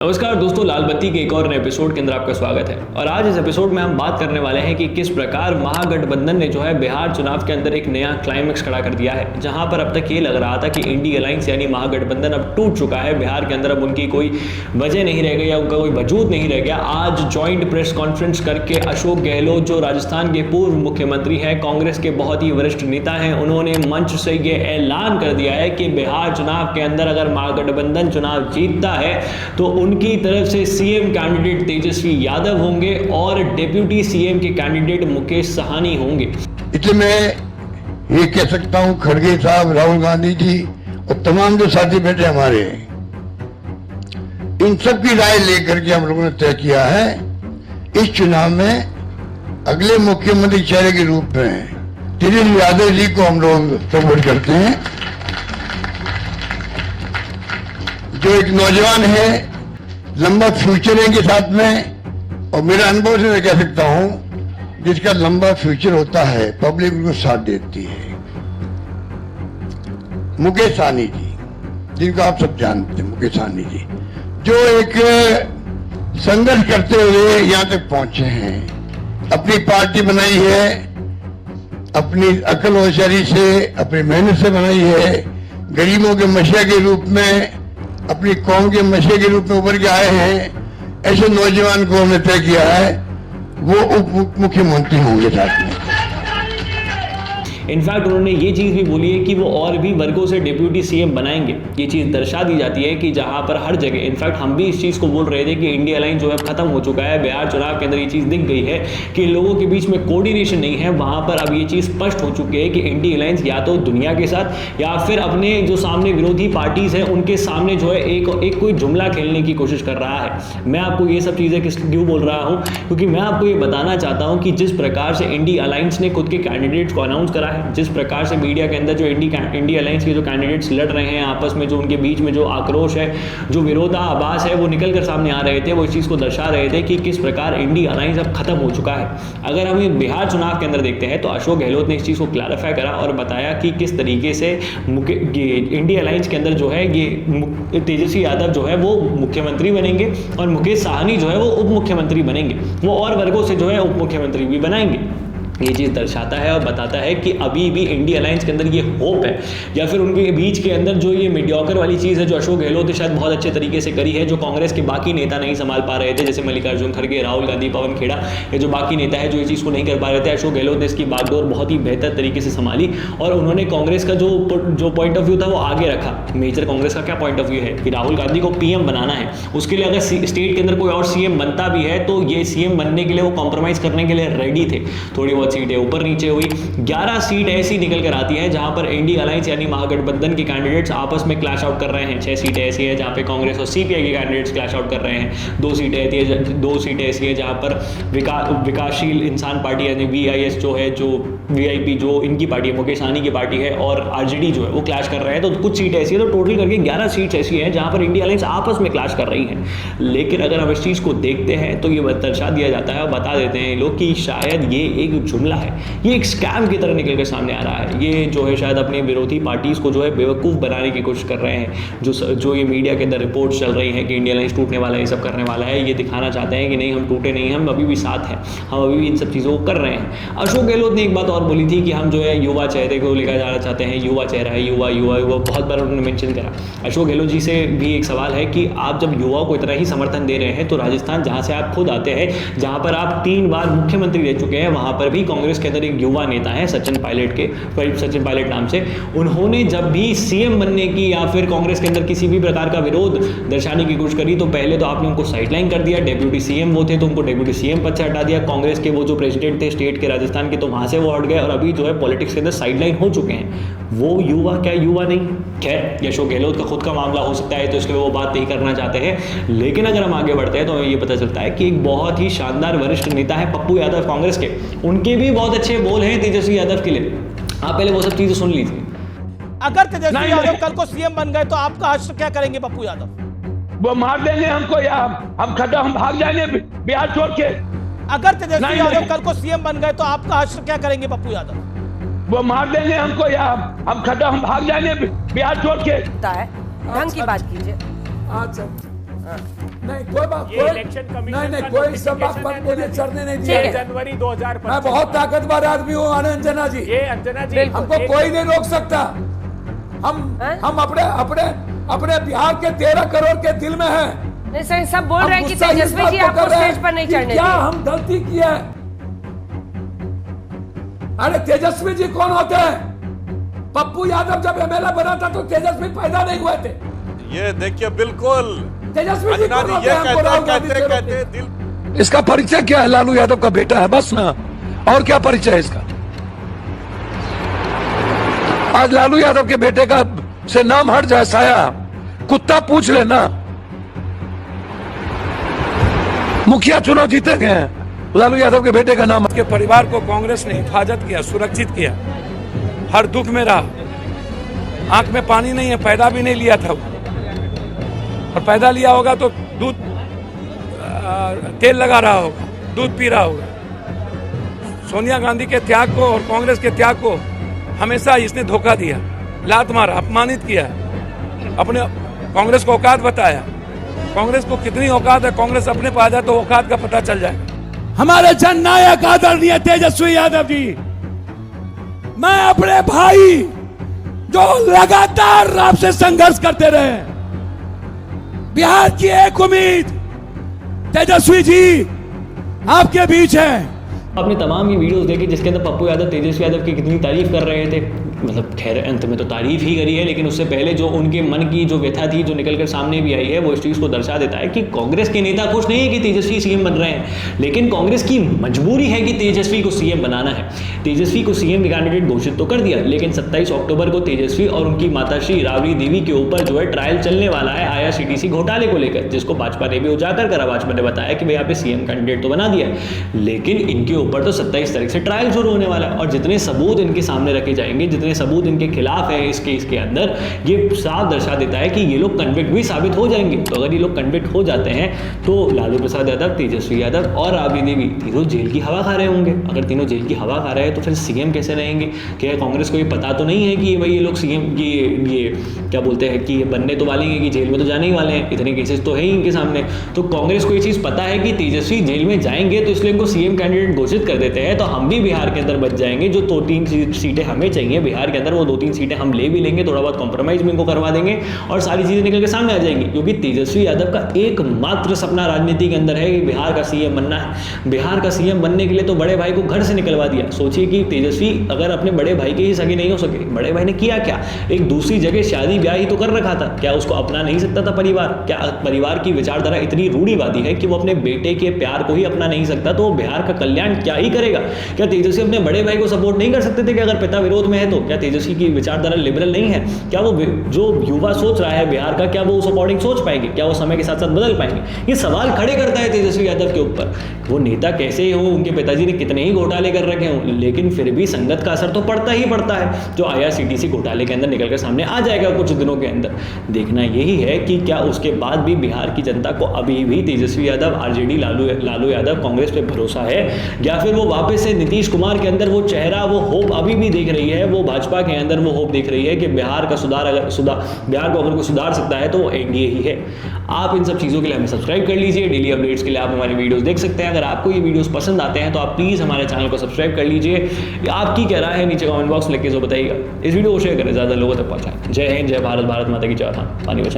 नमस्कार दोस्तों, लाल बत्ती के एक और नए एपिसोड के अंदर आपका स्वागत है। और आज इस एपिसोड में हम बात करने वाले हैं कि किस प्रकार महागठबंधन ने जो है बिहार चुनाव के अंदर एक नया क्लाइमेक्स खड़ा कर दिया है, जहां पर अब तक ये लग रहा था कि इंडी अलायंस यानी महागठबंधन अब टूट चुका है। बिहार के अंदर अब उनकी कोई वजह नहीं रह गई या उनका कोई वजूद नहीं रह गया। आज ज्वाइंट प्रेस कॉन्फ्रेंस करके अशोक गहलोत, जो राजस्थान के पूर्व मुख्यमंत्री हैं, कांग्रेस के बहुत ही वरिष्ठ नेता हैं, उन्होंने मंच से ये ऐलान कर दिया है कि बिहार चुनाव के अंदर अगर महागठबंधन चुनाव जीतता है तो उनकी तरफ से सीएम कैंडिडेट तेजस्वी यादव होंगे और डिप्टी सीएम के कैंडिडेट मुकेश साहनी होंगे। इसलिए मैं ये कह सकता हूं, खड़गे साहब, राहुल गांधी जी और तमाम जो साथी बैठे हमारे, इन सब की राय लेकर के हम लोगों ने तय किया है इस चुनाव में अगले मुख्यमंत्री चेहरे के रूप में तेजस्वी यादव जी को हम लोग सपोर्ट करते हैं, जो एक नौजवान है, लंबा फ्यूचर है के साथ में। और मेरा अनुभव से मैं कह सकता हूं, जिसका लंबा फ्यूचर होता है पब्लिक उनको साथ देती है। मुकेश साहनी जी, जिनको आप सब जानते हैं, मुकेश साहनी जी जो एक संघर्ष करते हुए यहां तक पहुंचे हैं, अपनी पार्टी बनाई है, अपनी अकल होशियारी से, अपनी मेहनत से बनाई है, गरीबों के मसीहा के रूप में, अपनी कौम के मसीहा के रूप में उभर के आए हैं। ऐसे नौजवान को हमने तय किया है वो उप मुख्यमंत्री होंगे साथ में। इनफैक्ट उन्होंने ये चीज़ भी बोली है कि वो और भी वर्गों से डिप्टी सीएम बनाएंगे। ये चीज़ दर्शा दी जाती है कि जहां पर हर जगह, इनफैक्ट हम भी इस चीज़ को बोल रहे थे कि इंडिया अलायंस जो है खत्म हो चुका है। बिहार चुनाव के अंदर ये चीज़ दिख गई है कि लोगों के बीच में कोऑर्डिनेशन नहीं है। वहां पर अब ये चीज़ स्पष्ट हो चुकी है कि इंडिया अलायंस या तो दुनिया के साथ या फिर अपने जो सामने विरोधी पार्टीज है उनके सामने जो है एक कोई जुमला खेलने की कोशिश कर रहा है। मैं आपको ये सब चीज़ें क्यों बोल रहा हूँ, क्योंकि मैं आपको ये बताना चाहता हूँ कि जिस प्रकार से इंडिया अलायंस ने खुद के कैंडिडेट्स को अनाउंस करा है, जिस प्रकार से मीडिया के अंदर जो इंडिया अलायंस के जो कैंडिडेट्स लड़ रहे हैं आपस में, जो उनके बीच में जो आक्रोश है, जो विरोधाभास है, वो निकल कर सामने आ रहे थे, वो इस चीज़ को दर्शा रहे थे कि किस प्रकार इंडिया अलायंस अब खत्म हो चुका है। अगर हम बिहार चुनाव के अंदर देखते हैं तो अशोक गहलोत ने इस चीज़ को क्लैरिफाई करा और बताया कि किस तरीके से इंडिया अलायंस के अंदर जो है ये तेजस्वी यादव जो है वो मुख्यमंत्री बनेंगे और मुकेश साहनी जो है वो उप मुख्यमंत्री बनेंगे। वो और वर्गों से जो है उप मुख्यमंत्री भी बनाएंगे। ये चीज़ दर्शाता है और बताता है कि अभी भी इंडिया अलायंस के अंदर ये होप है, या फिर उनके बीच के अंदर जो ये मीडियोकर वाली चीज़ है जो अशोक गहलोत ने शायद बहुत अच्छे तरीके से करी है, जो कांग्रेस के बाकी नेता नहीं संभाल पा रहे थे, जैसे मल्लिकार्जुन खड़गे, राहुल गांधी, पवन खेड़ा, ये जो बाकी नेता है जो ये चीज़ को नहीं कर पा रहे थे, अशोक गहलोत ने इसकी बागडोर बहुत ही बेहतर तरीके से संभाली और उन्होंने कांग्रेस का जो पॉइंट ऑफ व्यू था वो आगे रखा। मेजर कांग्रेस का क्या पॉइंट ऑफ व्यू है कि राहुल गांधी को पीएम बनाना है, उसके लिए अगर स्टेट के अंदर कोई और सीएम बनता भी है तो ये सीएम बनने के लिए वो कॉम्प्रोमाइज करने के लिए रेडी थे। थोड़ी बहुत सीटें ऊपर नीचे हुई, 11 सीट ऐसी निकल कर आती है जहां पर इंडिया अलायंस यानी महागठबंधन के कैंडिडेट्स आपस में क्लैश आउट कर रहे हैं। 6 सीटें ऐसी है जहां पे कांग्रेस और सीपीआई के कैंडिडेट्स क्लैश आउट कर रहे हैं। 2 सीटें ऐसी है जहां पर विकासशील इंसान पार्टी यानी वीआईएस जो है, जो वीआईपी जो इनकी पार्टी है, मुकेश साहनी की पार्टी है, और आरजेडी जो है वो क्लैश कर रहे हैं। तो कुछ सीट ऐसी है, तो टोटल करके 11 सीट्स ऐसी है जहां पर इंडिया अलायंस आपस में क्लैश कर रही है। लेकिन अगर हम इस चीज को देखते हैं तो ये दर्शा दिया जाता है और बता देते हैं लोग कि शायद ये एक जुमला है, ये एक स्कैम की तरह निकल कर सामने आ रहा है। ये जो है शायद अपनी विरोधी पार्टीज को जो है बेवकूफ़ बनाने की कोशिश कर रहे हैं। जो ये मीडिया के अंदर रिपोर्ट्स चल रही हैं कि इंडिया अलायंस टूटने वाला है, ये सब करने वाला है, ये दिखाना चाहते हैं कि नहीं हम टूटे नहीं, हम अभी भी साथ हैं, हम अभी भी इन सब चीज़ों को कर रहे हैं। अशोक गहलोत ने एक बात और बोली थी कि हम जो है युवा चेहरे को लेकर जाना चाहते हैं, युवा चेहरा है, युवा युवा युवा बहुत बार उन्होंने मेंशन करा। अशोक गहलोत जी से भी एक सवाल है कि आप जब युवाओं को इतना ही समर्थन दे रहे हैं तो राजस्थान जहाँ से आप खुद आते हैं, जहाँ पर आप 3 बार मुख्यमंत्री रह चुके हैं, वहाँ पर भी कांग्रेस के अंदर एक युवा नेता है सचिन पायलट नाम से। उन्होंने जब भी सीएम बनने की या फिर कांग्रेस के अंदर किसी भी प्रकार का विरोध दर्शाने की कोशिश करी तो पहले तो आपने उनको साइडलाइन कर दिया। डिप्टी सीएम वो थे तो उनको डिप्टी सीएम पद से हटा दिया। कांग्रेस के वो जो प्रेसिडेंट थे स्टेट के राजस्थान के, तो वहां से वो हट गए और अभी जो है पॉलिटिक्स के अंदर साइडलाइन हो चुके हैं। वो युवा क्या युवा नहीं? खैर, अशोक गहलोत का खुद का मामला हो सकता है तो इसके लिए वो बात नहीं करना चाहते हैं। लेकिन अगर हम आगे बढ़ते हैं तो हमें ये पता चलता है कि एक बहुत ही शानदार वरिष्ठ नेता है पप्पू यादव कांग्रेस के, उनके भी बहुत अच्छे बोल हैं तेजस्वी यादव के लिए। आप पहले वो सब चीजें सुन लीजिए। अगर तेजस्वी यादव कल को सीएम बन गए तो आपका हश्र क्या करेंगे पप्पू यादव? वो मार देंगे हमको या हम भाग जाएंगे बिहार छोड़ के। अगर तेजस्वी यादव कल को सीएम बन गए तो आपका हश्र क्या करेंगे पप्पू यादव? वो मार देंगे हमको या हम भाग जाएंगे बिहार छोड़ के। ढंग की बात कीजिए। नहीं कोई बात, ये इलेक्शन कमीशन नहीं का कोई सब बात notification मुझे है, चढ़ने नहीं 6 दिया। जनवरी 2025। मैं बहुत ताकतवर आदमी हूँ अंजना जी, ये अंजना जी हमको कोई नहीं रोक सकता। हम अपने बिहार के 13 करोड़ के दिल में हैं। नहीं सर, सब बोल रहे हैं कि गुस्सा इस तेजस्वी बात जी को आपको कर रहे हैं स्टेज पर नहीं कि चढ़ने क्या देंगे। हम गलती किया है? अरे तेजस्वी जी कौन होते हैं? पप्पू यादव जब एमएलए बना था तो तेजस्वी पैदा नहीं हुए थे। ये देखिए बिल्कुल तेजस्वी जी अंजना कौन जी होते ये हैं? हमको राहुल गांधी से कहते रोकते हैं। दिल इसका परिचय क्या है? लालू यादव का बेटा है, बस ना, और क्या परिचय है इसका? आज लालू यादव के बेटे का से नाम हट जाए साया, कुत्ता पूछ लेना। मुखिया चुनाव जीते गए हैं, लालू यादव के बेटे का नाम। के परिवार को कांग्रेस ने हिफाजत किया, सुरक्षित किया, हर दुख में रहा। आंख में पानी नहीं है, पैदा भी नहीं लिया था वो। और पैदा लिया होगा तो दूध तेल लगा रहा होगा, दूध पी रहा होगा। सोनिया गांधी के त्याग को और कांग्रेस के त्याग को हमेशा इसने धोखा दिया, लात मारा, अपमानित किया, अपने कांग्रेस को औकात बताया। कांग्रेस को कितनी औकात है, कांग्रेस अपने पास आ जाए तो औकात का पता चल जाएगा। हमारे जननायक आदरणीय तेजस्वी यादव जी, मैं अपने भाई जो लगातार आपसे संघर्ष करते रहे, बिहार की एक उम्मीद तेजस्वी जी आपके बीच है। आपने तमाम ये वीडियोस देखी जिसके अंदर पप्पू यादव तेजस्वी यादव की कितनी तारीफ कर रहे थे। मतलब खैर अंत में तो तारीफ ही करी है, लेकिन उससे पहले जो उनके मन की जो व्यथा थी जो निकल कर सामने भी आई है, वो इस चीज़ को दर्शा देता है कि कांग्रेस के नेता खुश नहीं है कि तेजस्वी सीएम बन रहे हैं, लेकिन कांग्रेस की मजबूरी है कि तेजस्वी को सीएम बनाना है। तेजस्वी को सीएम कैंडिडेट घोषित तो कर दिया, लेकिन 27 अक्टूबर को तेजस्वी और उनकी माताश्री राबड़ी देवी के ऊपर जो है ट्रायल चलने वाला है IRCTC घोटाले को लेकर, जिसको भाजपा ने भी उजागर करा। भाजपा ने बताया कि भाई यहाँ पे सीएम कैंडिडेट तो बना दिया, लेकिन इनके ऊपर तो 27 तारीख से ट्रायल शुरू होने वाला है, और जितने सबूत इनके सामने रखे जाएंगे, जितने सबूत इनके खिलाफ है इस केस के अंदर, ये साफ दर्शा देता है कि ये लोग कन्विक्ट भी साबित हो जाएंगे। तो अगर ये लोग कन्विक्ट हो जाते हैं तो लालू प्रसाद यादव, तेजस्वी यादव और राबड़ी देवी तीनों जेल की हवा खा रहे होंगे। अगर तीनों जेल की हवा खा रहे हैं तो फिर सीएम कैसे रहेंगे? क्या कांग्रेस को ये पता तो नहीं है कि भाई ये लोग सीएम की ये क्या बोलते हैं कि ये बनने तो वाले हैं, कि जेल में तो जाने ही वाले हैं, इतने केसेस तो है ही इनके सामने। तो कांग्रेस को ये चीज़ पता है कि तेजस्वी जेल में जाएंगे, तो इसलिए इनको सीएम कैंडिडेट घोषित कर देते हैं, तो हम भी बिहार के अंदर बच जाएंगे। जो 2-3 सीटें हमें चाहिए बिहार के अंदर, वो 2-3 सीटें हम ले भी लेंगे, थोड़ा बहुत कॉम्प्रोमाइज भी इनको करवा देंगे और सारी चीज़ें निकल के सामने आ जाएंगी। क्योंकि तेजस्वी यादव का एकमात्र सपना राजनीति के अंदर है कि बिहार का सीएम बनना है। बिहार का सीएम बनने के लिए तो बड़े भाई को घर से निकलवा दिया। सोचिए कि तेजस्वी अगर अपने बड़े भाई के ही सगे नहीं हो सके, बड़े भाई ने किया क्या? एक दूसरी जगह शादी ब्याह ही तो कर रखा था। क्या उसको अपना नहीं सकता था परिवार? क्या परिवार की विचारधारा इतनी रूढ़िवादी है कि वो अपने बेटे के प्यार को ही अपना नहीं सकता, तो वो बिहार का कल्याण क्या ही करेगा? क्या तेजस्वी अपने बड़े भाई को सपोर्ट नहीं कर सकते थे कि अगर पिता विरोध में है तो? क्या तेजस्वी की विचारधारा लिबरल नहीं है? क्या वो जो युवा सोच रहा है बिहार का, क्या वो उस अकॉर्डिंग सोच पाएंगे? क्या वो समय के साथ साथ बदल पाएंगे? ये सवाल खड़े करता है तेजस्वी यादव के ऊपर। वो नेता कैसे ही हो, उनके पिताजी ने कितने ही घोटाले कर रखे हों, लेकिन फिर भी संगत का असर तो पड़ता ही पड़ता है, जो IRCTC घोटाले के अंदर निकलकर सामने आ जाएगा कुछ दिनों के अंदर। देखना यही है कि क्या उसके बाद भी बिहार की जनता को अभी भी तेजस्वी यादव, RJD, लालू यादव, कांग्रेस पे भरोसा है, या फिर वो वापस से नीतीश कुमार के अंदर वो चेहरा, वो होप अभी भी देख रही है, वो भाजपा के अंदर वो होप देख रही है कि बिहार का बिहार को अगर कोई सुधार सकता है तो वो एनडीए ही है। आप इन सब चीज़ों के लिए हमें सब्सक्राइब कर लीजिए। डेली अपडेट्स के लिए आप हमारे वीडियोस देख सकते हैं। अगर आपको ये वीडियोस पसंद आते हैं तो आप प्लीज़ हमारे चैनल को सब्सक्राइब कर लीजिए। आपकी क्या राय है नीचे कमेंट बॉक्स लिख के जो बताइएगा। इस वीडियो को शेयर करें, ज़्यादा लोगों तक पहुँचाएं। जय हिंद, जय भारत, भारत माता की जय। पानी बचाएं।